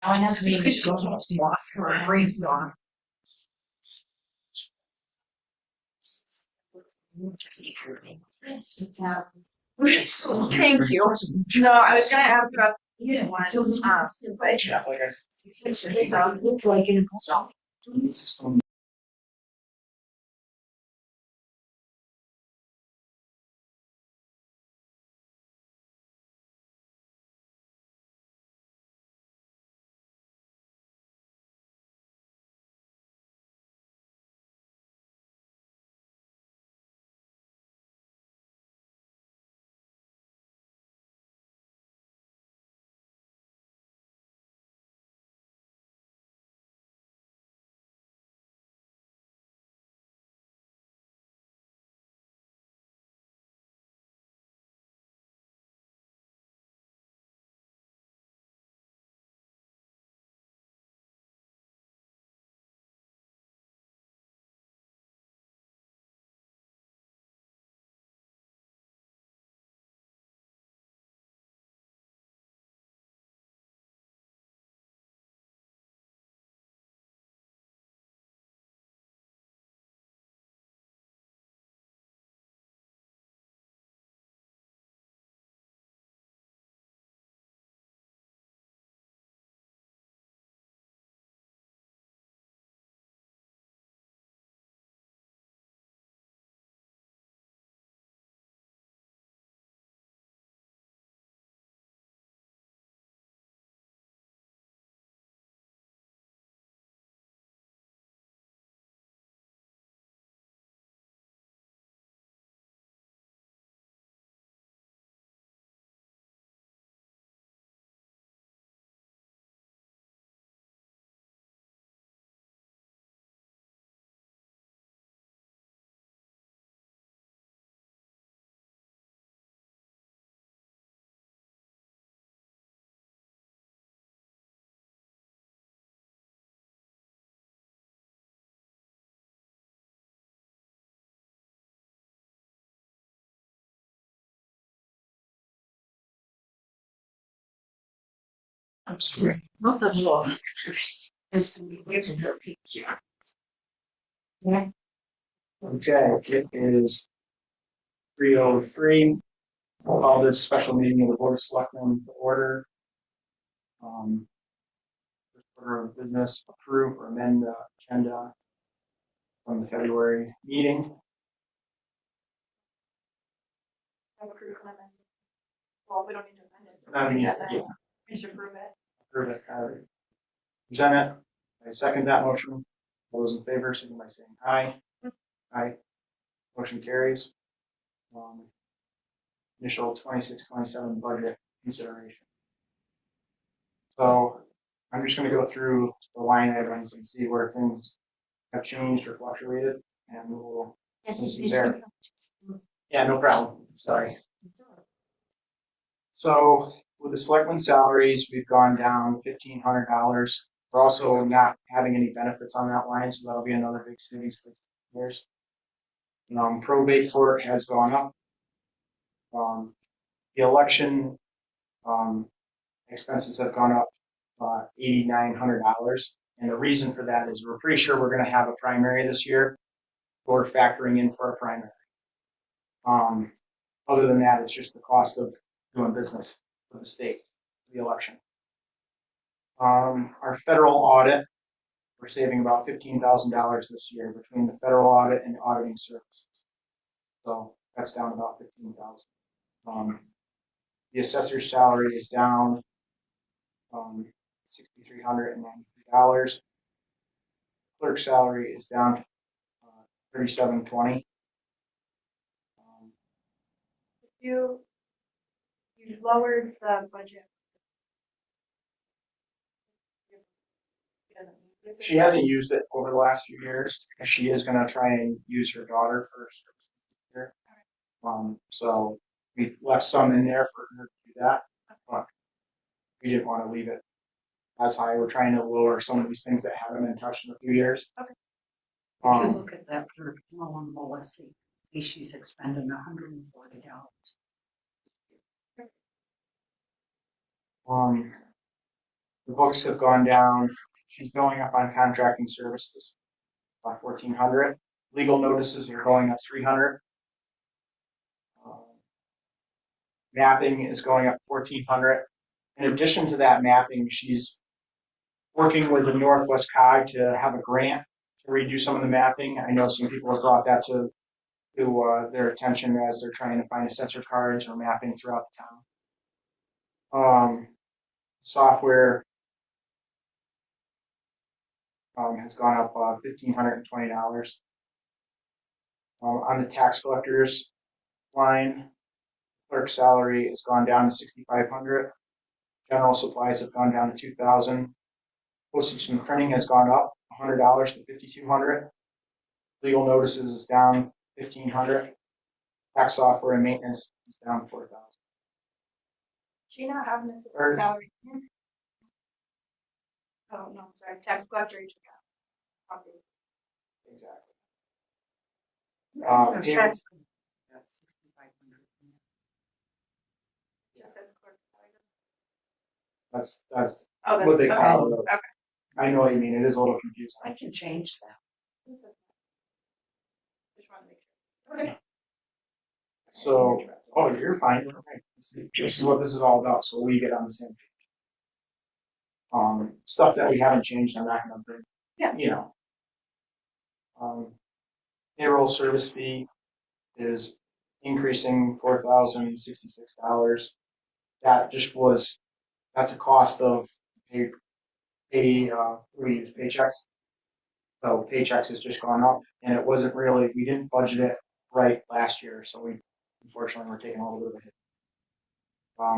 I have to be for a brainstorm. Thank you. No, I was gonna ask about the unit one, but Yeah, like I said. it's like an I'm sorry. Not that long. It's a good picture. Yeah. Okay, it is 3:03. I'll call this special meeting of the Board of Selectmen to order. First order of business, approve or amend the agenda from the February meeting. Well, we don't need to amend it. Not even, yeah, We should approve it. approve it, present it. I second that motion. All those in favor, signify by saying aye. Aye. Motion carries. Initial 26-27 budget consideration. So I'm just going to go through the line items and see where things have changed or fluctuated, and we'll see there. Yeah, no problem. Sorry. So with the selectmen salaries, we've gone down $1,500. We're also not having any benefits on that line, so that'll be another big savings this year's. Probate court has gone up. The election expenses have gone up $8,900, and the reason for that is we're pretty sure we're going to have a primary this year. We're factoring in for a primary. Other than that, it's just the cost of doing business for the state, the election. Our federal audit, we're saving about $15,000 this year between the federal audit and auditing services. So that's down about $15,000. The assessor's salary is down $6,393. Clerk's salary is down $3,720. You lowered the budget. She hasn't used it over the last few years. She is going to try and use her daughter for her service. So we left some in there for her to do that, but we didn't want to leave it as high. We're trying to lower some of these things that haven't been touched in a few years. Okay. If you look at that for Malone policy, she's expended $140. The books have gone down. She's going up on contracting services, about 1,400. Legal notices are going up 300. Mapping is going up 1,400. In addition to that mapping, she's working with the Northwest COG to have a grant to redo some of the mapping. I know some people have brought that to their attention as they're trying to find assessor cards or mapping throughout the town. Software has gone up $1,520. On the tax collectors line, clerk salary has gone down to $6,500. General supplies have gone down to $2,000. Postage and printing has gone up $100 to $5,200. Legal notices is down $1,500. Tax software and maintenance is down $4,000. She not have an Or- assistant salary. Oh, no, sorry, tax collector each account. Exactly. The Payment- checks, 6,500. Just says clerk. That's Oh, what that's, they okay, call it. okay. I know what you mean. It is a little confusing. I can change that. Just want to make sure. Okay. So, oh, you're fine. Okay. This is what this is all about. So we get on the same page. Stuff that we haven't changed, I'm not going to bring. Yeah. You know. Payroll service fee is increasing $4,066. That just was, that's a cost of we use paychecks. So paychecks has just gone up, and it wasn't really, we didn't budget it right last year, so we unfortunately we're taking a little bit of a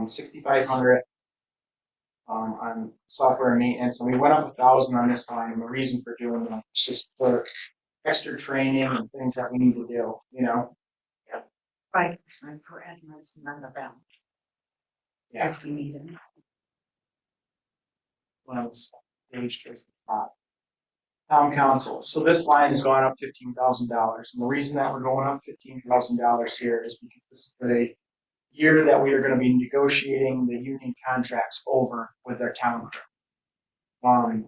hit. 6,500 on software and maintenance, and we went up 1,000 on this line. And the reason for doing that is just for extra training and things that we need to do. You know. 5% for admins and then the balance. Yeah. If we need it. One's page towards the top. Town council. So this line has gone up $15,000, and the reason that we're going up $15,000 here is because this is the year that we are going to be negotiating the union contracts over with their town clerk.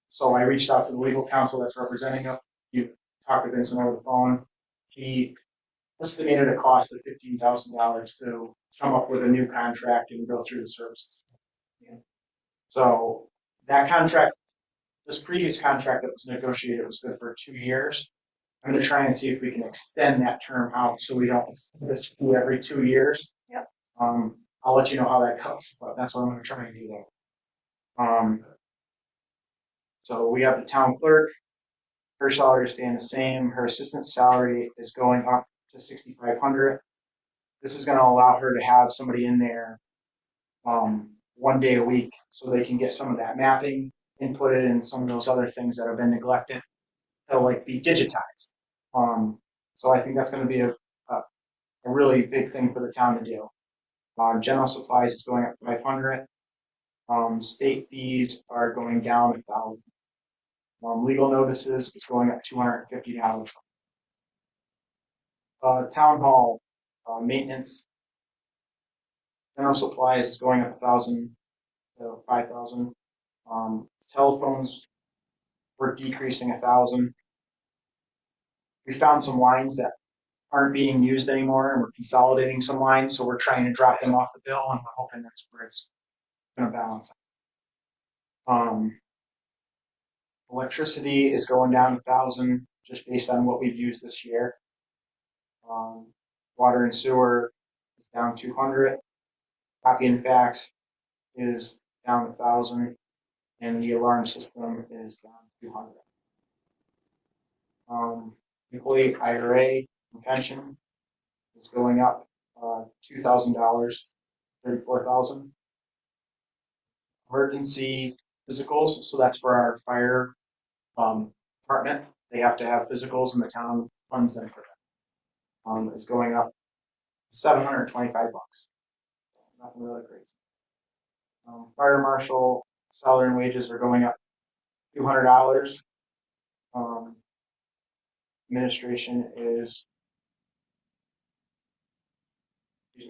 So I reached out to the legal counsel that's representing us. You talked to Vincent over the phone. He estimated a cost of $15,000 to come up with a new contract and go through the services. So that contract, this previous contract that was negotiated was good for 2 years. I'm going to try and see if we can extend that term out so we don't this every 2 years. Yep. I'll let you know how that goes, but that's what I'm going to try and do there. So we have the town clerk. Her salary is staying the same. Her assistant salary is going up to $6,500. This is going to allow her to have somebody in there 1 day a week so they can get some of that mapping inputted and some of those other things that have been neglected. They'll like be digitized. So I think that's going to be a really big thing for the town to do. General supplies is going up 500. State fees are going down 1,000. Legal notices is going up $250. Town hall maintenance. General supplies is going up 1,000 to 5,000. Telephones we're decreasing 1,000. We found some lines that aren't being used anymore, and we're consolidating some lines, so we're trying to drop them off the bill, and we're hoping that's where it's going to balance out. Electricity is going down 1,000 just based on what we've used this year. Water and sewer is down 200. Copy and fax is down 1,000, and the alarm system is down 200. Employee IRA and pension is going up $2,000, $34,000. Emergency physicals, so that's for our fire department. They have to have physicals, and the town funds them for that. Is going up $725. Nothing really crazy. Fire marshal salary and wages are going up $200. Administration is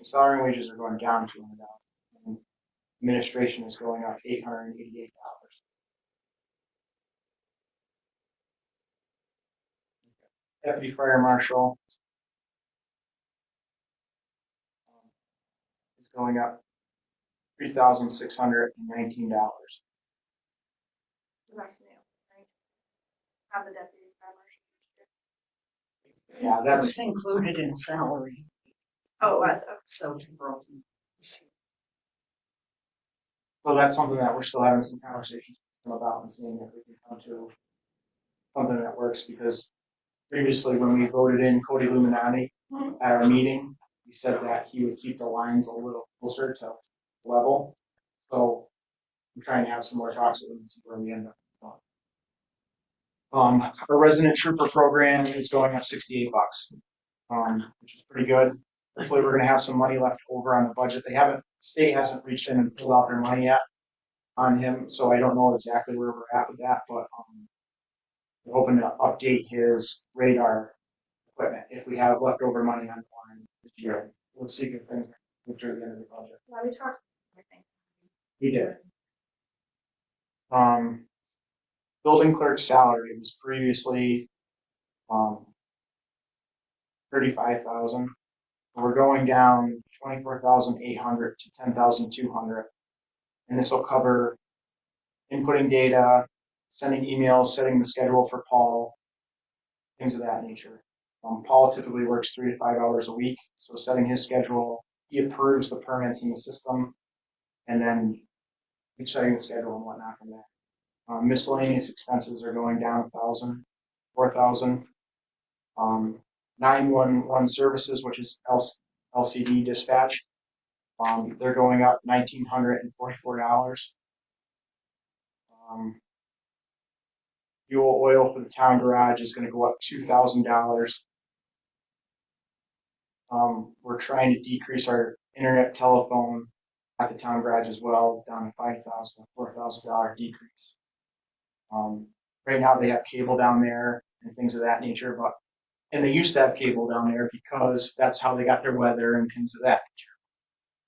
salary and wages are going down $200. Administration is going up to $888. Deputy fire marshal is going up $3,619. That's new, right? Have the deputy fire marshal. Yeah, That's that's included in salary. Oh, that's, okay. So it's broken. so that's something that we're still having some conversations about and seeing if we can come to something that works, because previously when we voted in Cody Luminati at our meeting, he said that he would keep the lines a little closer to level. So I'm trying to have some more talks with him and see where we end up. Our resident trooper program is going up $68, which is pretty good. Hopefully we're gonna have some money left over on the budget. State hasn't reached in and pulled out their money yet on him, so I don't know exactly where we're at with that, but, we're hoping to update his radar equipment if we have leftover money on the line this year. We'll see if things through the end of the budget. Yeah, we talked, I think. We did. Building clerk salary was previously, 35,000. We're going down 24,800 to 10,200. And this will cover inputting data, sending emails, setting the schedule for Paul, things of that nature. Paul typically works 3 to 5 hours a week, so setting his schedule, he approves the permits in the system, and then he's setting the schedule and whatnot from there. Miscellaneous expenses are going down 1,000, 4,000. 911 services, which is LCD dispatch, they're going up $1,944. Fuel oil for the town garage is going to go up $2,000. We're trying to decrease our internet telephone at the town garage as well, down to $5,000, $4,000 decrease. Right now they have cable down there and things of that nature, and they used to have cable down there because that's how they got their weather and things of that nature.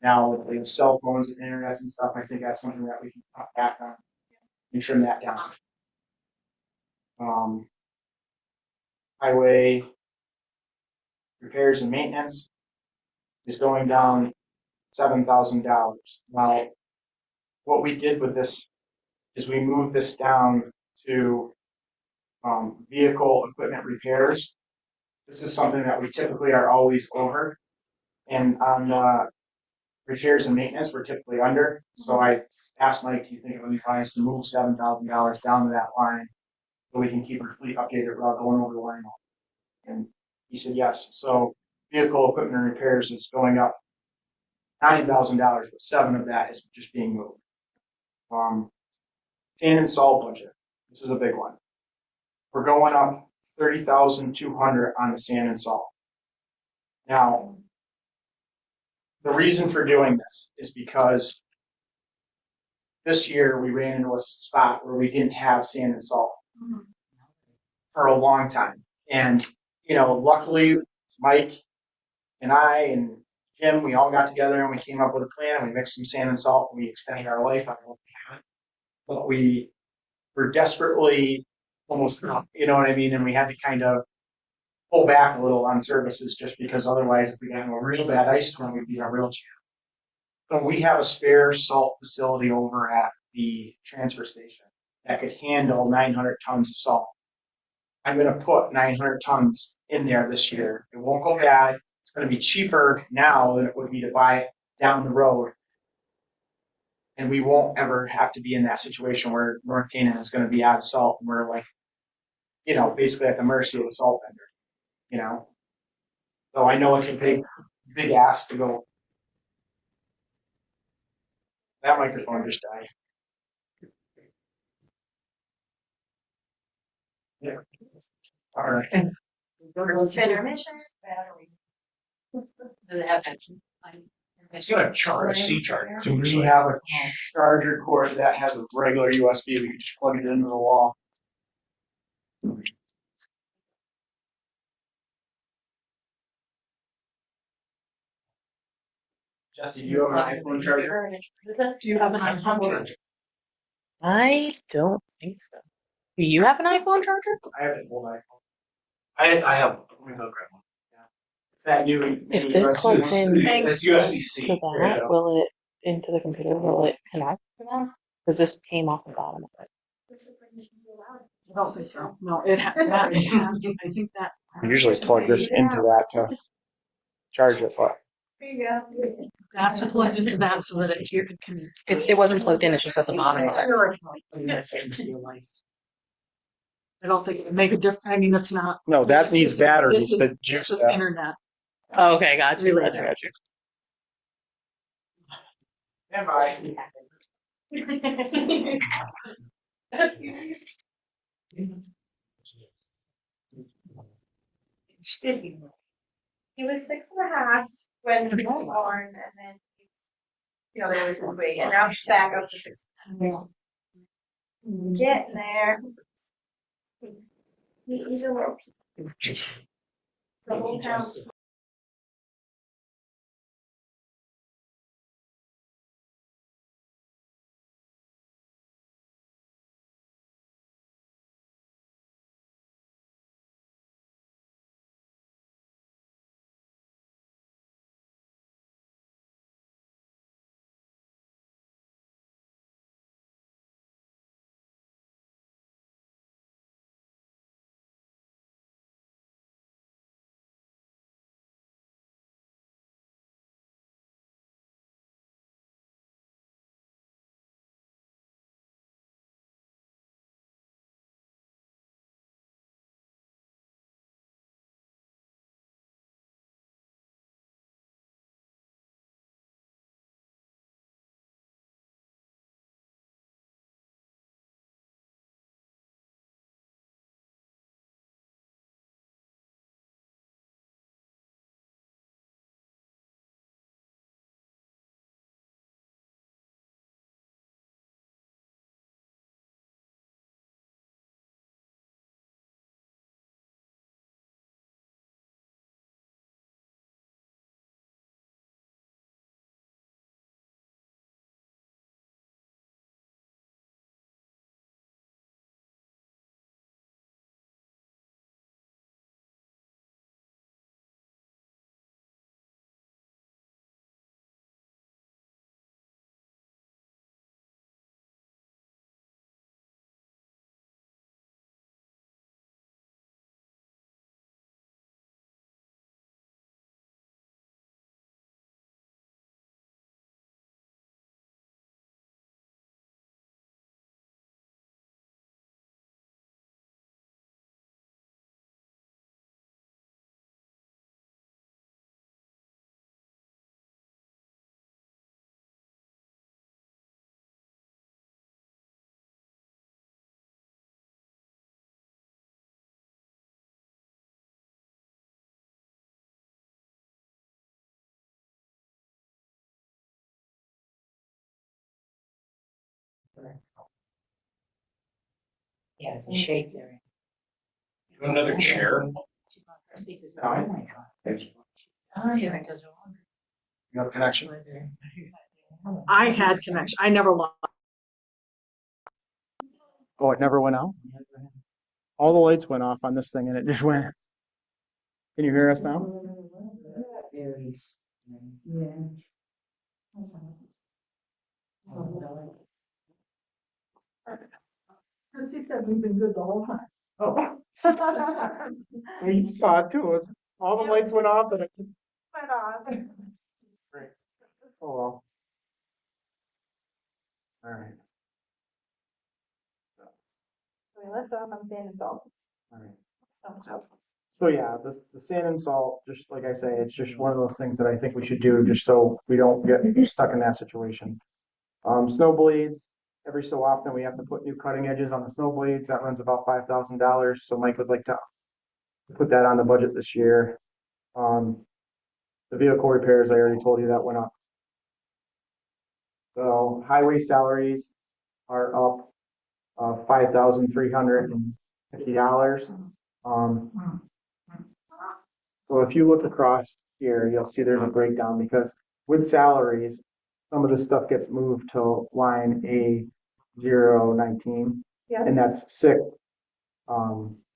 Now they have cell phones and internet and stuff. I think that's something that we can cut back on and trim that down. Highway repairs and maintenance is going down $7,000. Now, what we did with this is we moved this down to vehicle equipment repairs. This is something that we typically are always over, and on repairs and maintenance we're typically under. So I asked Mike, do you think it would be wise to move $7,000 down to that line so we can keep our fleet updated without going over the line? And he said yes. So vehicle equipment and repairs is going up $9,000, but 7 of that is just being moved. Sand and salt budget. This is a big one. We're going up $30,200 on the sand and salt. Now, the reason for doing this is because this year we ran into a spot where we didn't have sand and salt for a long time. And, luckily Mike and I and Jim, we all got together and we came up with a plan and we mixed some sand and salt and we extended our life on what we had. But we were desperately almost up, you know what I mean? And we had to kind of pull back a little on services just because otherwise if we got into a real bad ice storm, we'd be in a real jam. So we have a spare salt facility over at the transfer station that could handle 900 tons of salt. I'm going to put 900 tons in there this year. It won't go bad. It's going to be cheaper now than it would be to buy it down the road. And we won't ever have to be in that situation where North Canaan is going to be out of salt and we're like, basically at the mercy of the salt vendor, So I know it's a big ask to go. That microphone just died. Yeah. All right. Intermission. Do they have that? It's got a charge, a C charger. So we have a charger cord that has a regular USB. We can just plug it into the wall. Jesse, do you have an iPhone charger? Do you have an iPhone charger? I don't think so. Do you have an iPhone charger? I have an old iPhone. I have. Let me go grab one. Yeah. It's that new. If this plugs in It's USB-C. to that, will it into the computer? Will it connect to that? Because this came off the bottom of it. I don't think so. No, it had, that, it had, I think that. I usually plug this into that to charge it, but That's plugged into that so that it can. It wasn't plugged in. It's just at the bottom of it. I don't think it would make a difference. I mean, it's not. no, that needs batteries This to is, juice this is that. internet. Oh, okay, got you. Really? Got you. Stand by. He was 6.5 when he was born, and then they was big, and now he's back up to 6. Getting there. He's a little piece. The whole house. Yeah, it's a shape there. Another chair. Oh, yeah, it does. You have a connection? I had connection. I never lost. Oh, it never went out? All the lights went off on this thing and it just went. Can you hear us now? Christy said we've been good the whole time. Oh. You saw it too. All the lights went off and it just Went on. Great. Oh well. All right. Let's off on sand and salt. All right. So yeah, the sand and salt, just like I say, it's just one of those things that I think we should do just so we don't get stuck in that situation. Snow blades, every so often we have to put new cutting edges on the snow blades. That runs about $5,000. So Mike would like to put that on the budget this year. The vehicle repairs, I already told you that went up. So highway salaries are up $5,350. So if you look across here, you'll see there's a breakdown because with salaries, some of this stuff gets moved to line A019, Yeah. and that's sick,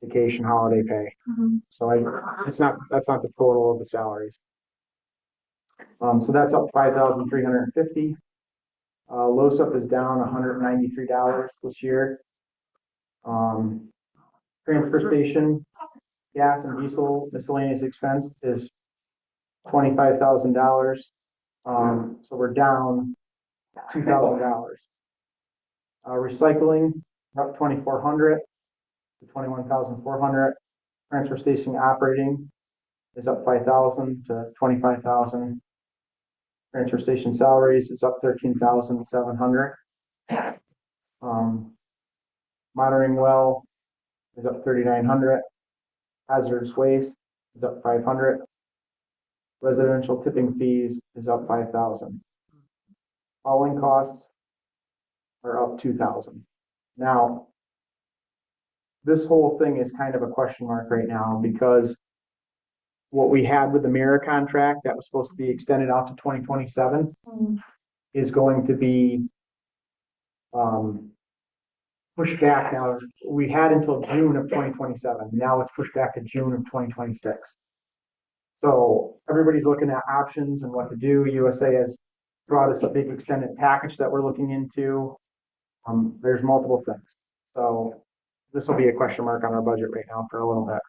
vacation, holiday pay. So that's not the total of the salaries. So that's up 5,350. LOSUP is down $193 this year. Transfer station, gas and diesel miscellaneous expense is $25,000. So we're down $2,000. Recycling up 2,400 to 21,400. Transfer station operating is up 5,000 to 25,000. Transfer station salaries is up 13,700. Monitoring well is up 3,900. Hazardous waste is up 500. Residential tipping fees is up 5,000. Hauling costs are up 2,000. Now, this whole thing is kind of a question mark right now because what we had with the mirror contract that was supposed to be extended out to 2027 is going to be pushed back now. We had until June of 2027. Now it's pushed back to June of 2026. So everybody's looking at options and what to do. USA has brought us a big extended package that we're looking into. There's multiple things. So this will be a question mark on our budget right now for a little bit.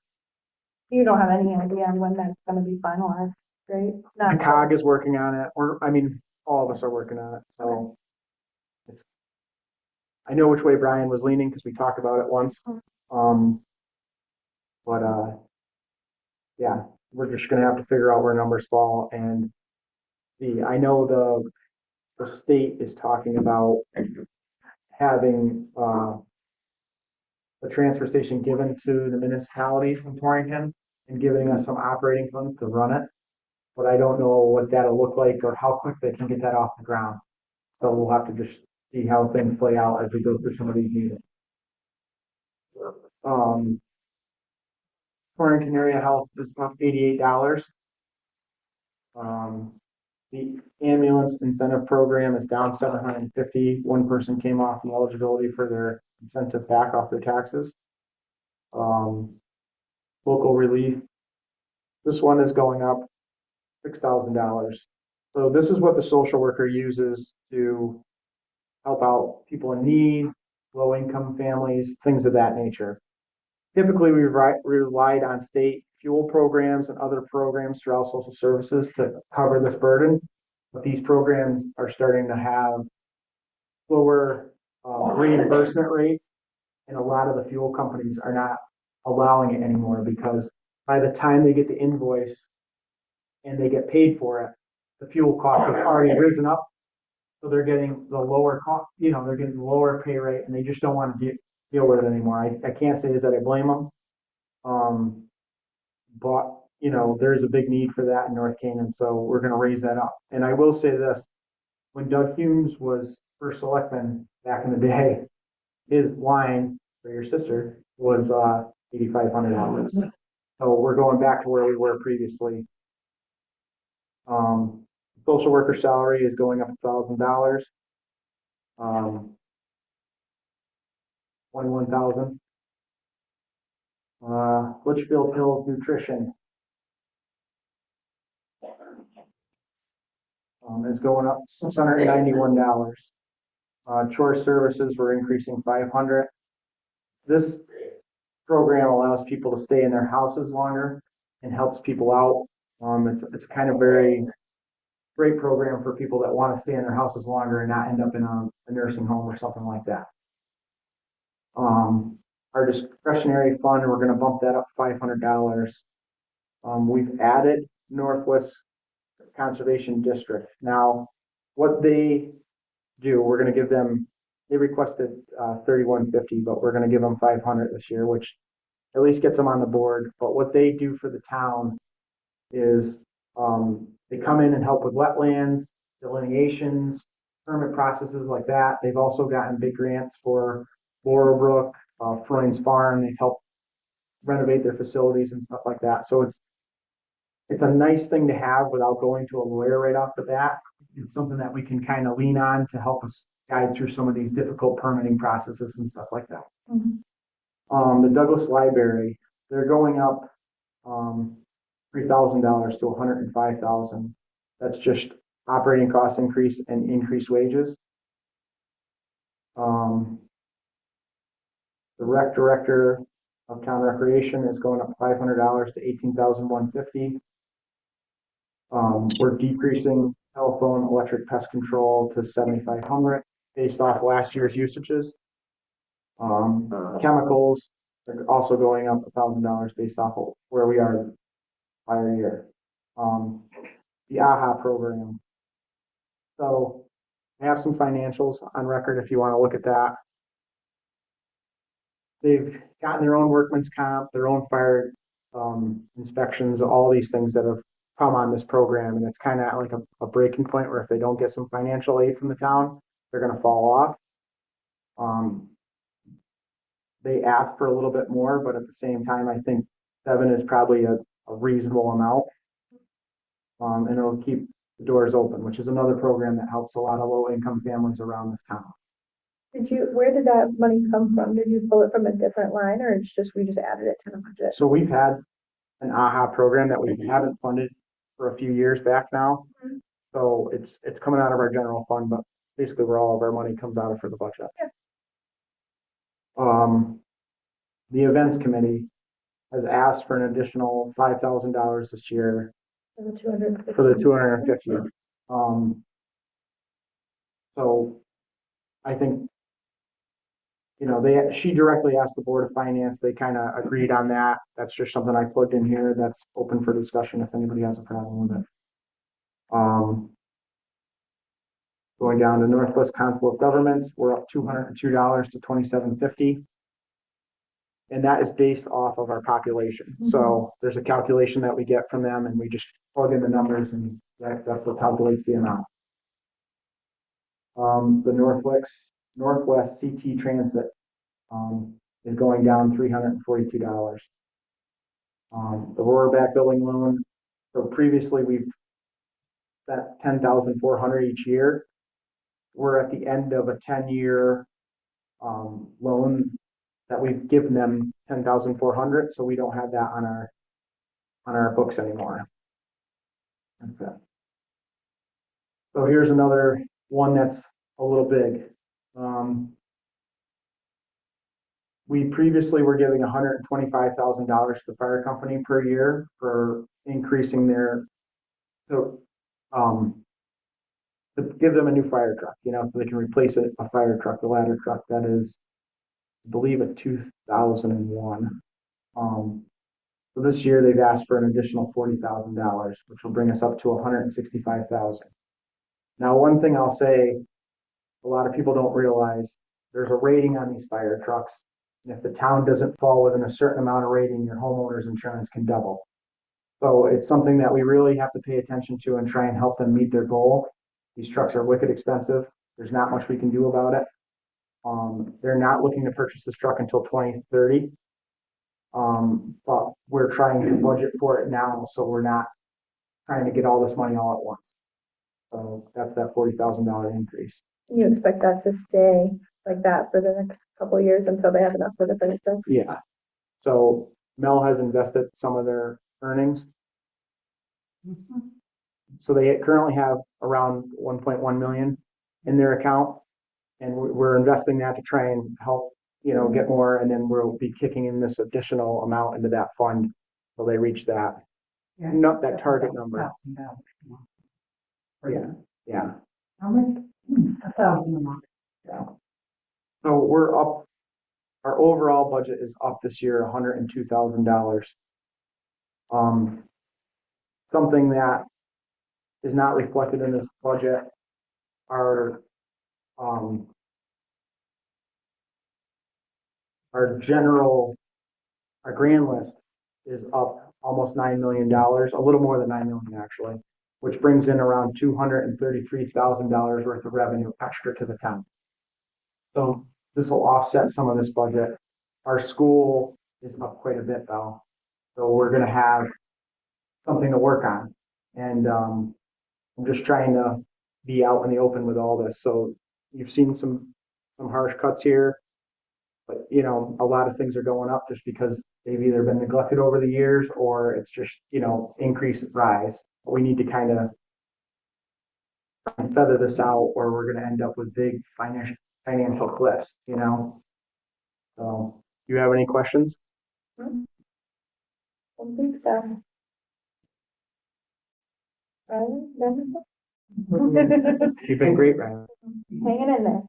You don't have any idea on when that's gonna be finalized, right? The COG is working on it, all of us are working on it. So I know which way Brian was leaning because we talked about it once. Yeah, we're just gonna have to figure out where numbers fall and see. I know the state is talking about having a transfer station given to the municipality from Torrington and giving us some operating funds to run it. But I don't know what that'll look like or how quick they can get that off the ground. So we'll have to just see how things play out as we go through some of these meetings. Torrington Area Health is up $88. The ambulance incentive program is down 750. One person came off the eligibility for their incentive back off their taxes. Local relief. This one is going up $6,000. So this is what the social worker uses to help out people in need, low income families, things of that nature. Typically, we relied on state fuel programs and other programs throughout social services to cover this burden. But these programs are starting to have lower reimbursement rates, and a lot of the fuel companies are not allowing it anymore because by the time they get the invoice and they get paid for it, the fuel cost has already risen up. So they're getting the lower cost, they're getting the lower pay rate and they just don't want to deal with it anymore. I can't say is that I blame them. But there's a big need for that in North Canaan. So we're going to raise that up. And I will say this, when Doug Humes was first selectman back in the day, his line for your sister was $8,500. So we're going back to where we were previously. Social worker salary is going up $1,000. 21,000. Litchfield Hills Nutrition is going up $691. Chore services were increasing 500. This program allows people to stay in their houses longer and helps people out. It's kind of very great program for people that want to stay in their houses longer and not end up in a nursing home or something like that. Our discretionary fund, we're going to bump that up $500. We've added Northwest Conservation District. Now, what they do, we're going to give them, they requested $3,150, but we're going to give them $500 this year, which at least gets them on the board. But what they do for the town is they come in and help with wetlands, delineations, permit processes like that. They've also gotten big grants for Laurelbrook, Freund's Farm. They've helped renovate their facilities and stuff like that. So it's a nice thing to have without going to a lawyer right off the bat. It's something that we can kind of lean on to help us guide through some of these difficult permitting processes and stuff like that. The Douglas Library, they're going up $3,000 to $105,000. That's just operating cost increase and increased wages. The rec director of town recreation is going up $500 to $18,150. We're decreasing telephone, electric pest control to $7,500 based off last year's usages. Chemicals are also going up $1,000 based off of where we are prior year. The AHA program. So I have some financials on record if you want to look at that. They've gotten their own workman's comp, their own fire inspections, all these things that have come on this program. And it's kind of like a breaking point where if they don't get some financial aid from the town, they're going to fall off. They ask for a little bit more, but at the same time, I think 7 is probably a reasonable amount. And it'll keep the doors open, which is another program that helps a lot of low-income families around this town. Where did that money come from? Did you pull it from a different line, or we just added it to the budget? So we've had an AHA program that we haven't funded for a few years back now. Mm-hmm. So it's coming out of our general fund, but basically where all of our money comes out of for the budget. Yeah. The events committee has asked for an additional $5,000 this year For the 250. for the 250. So I think, she directly asked the Board of Finance. They kind of agreed on that. That's just something I plugged in here. That's open for discussion if anybody has a problem with it. Going down to Northwest Council of Governments, we're up $202 to $27.50. And that is based off of our population. Mm-hmm. So there's a calculation that we get from them, and we just plug in the numbers, and that's what calculates the amount. The Northwest CT Transit is going down $342. The Roarback building loan. So previously we've spent $10,400 each year. We're at the end of a 10-year loan that we've given them $10,400, so we don't have that on our books anymore. Okay. So here's another one that's a little big. We previously were giving $125,000 to the fire company per year for increasing to give them a new fire truck, so they can replace a fire truck, the ladder truck that is, I believe, a 2001. So this year they've asked for an additional $40,000, which will bring us up to $165,000. Now, one thing I'll say, a lot of people don't realize there's a rating on these fire trucks. And if the town doesn't fall within a certain amount of rating, your homeowner's insurance can double. So it's something that we really have to pay attention to and try and help them meet their goal. These trucks are wicked expensive. There's not much we can do about it. They're not looking to purchase this truck until 2030. But we're trying to budget for it now, so we're not trying to get all this money all at once. So that's that $40,000 increase. You expect that to stay like that for the next couple of years until they have enough for the furniture? Yeah. So Mel has invested some of their earnings. Mm-hmm. So they currently have around 1.1 million in their account, and we're investing that to try and help, get more, and then we'll be kicking in this additional amount into that fund till they reach that, not that target number. Yeah. How much? 1,000 a month. Yeah. So we're up. Our overall budget is up this year, $102,000. Something that is not reflected in this budget are our grand list is up almost $9 million, a little more than $9 million actually, which brings in around $233,000 worth of revenue extra to the town. So this will offset some of this budget. Our school is up quite a bit though. So we're going to have something to work on. And I'm just trying to be out in the open with all this. So you've seen some harsh cuts here, but you know, a lot of things are going up just because they've either been neglected over the years or it's just, you know, increase rise. We need to kind of feather this out or we're going to end up with big financial cliffs, you know? So, do you have any questions? I think so. You've been great, Ryan. Hanging in there.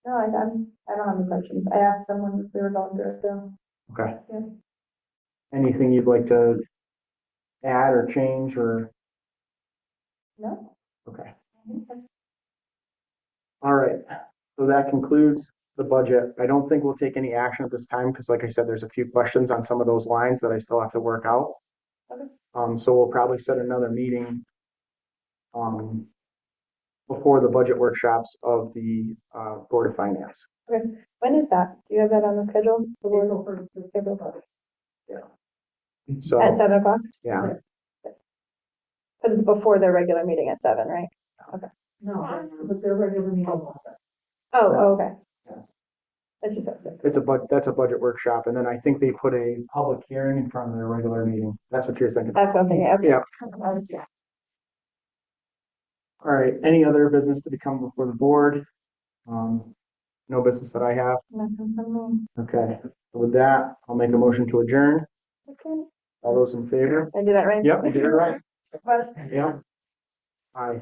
No, I don't have any questions. I asked someone if we were going through it, so. Okay. Yeah. Anything you'd like to add or change or? No. Okay. All right. So that concludes the budget. I don't think we'll take any action at this time because, like I said, there's a few questions on some of those lines that I still have to work out. Okay. So we'll probably set another meeting before the budget workshops of the Board of Finance. Okay. When is that? Do you have that on the schedule? April 1st. April 1st. So At 7 o'clock? yeah, But it's before their regular meeting at 7, right? No, but they're regular meeting. Oh, okay. Yeah. That's just up there. that's a budget workshop, and then I think they put a public hearing in front of their regular meeting. That's what you're thinking. That's what I'm thinking. Okay. Yeah. All right. Any other business to become before the board? No business that I have. Nothing from me. Okay. So with that, I'll make a motion to adjourn. Okay. All those in favor? Did I do that right? Yep, you did it right. Well, Yeah. Aye.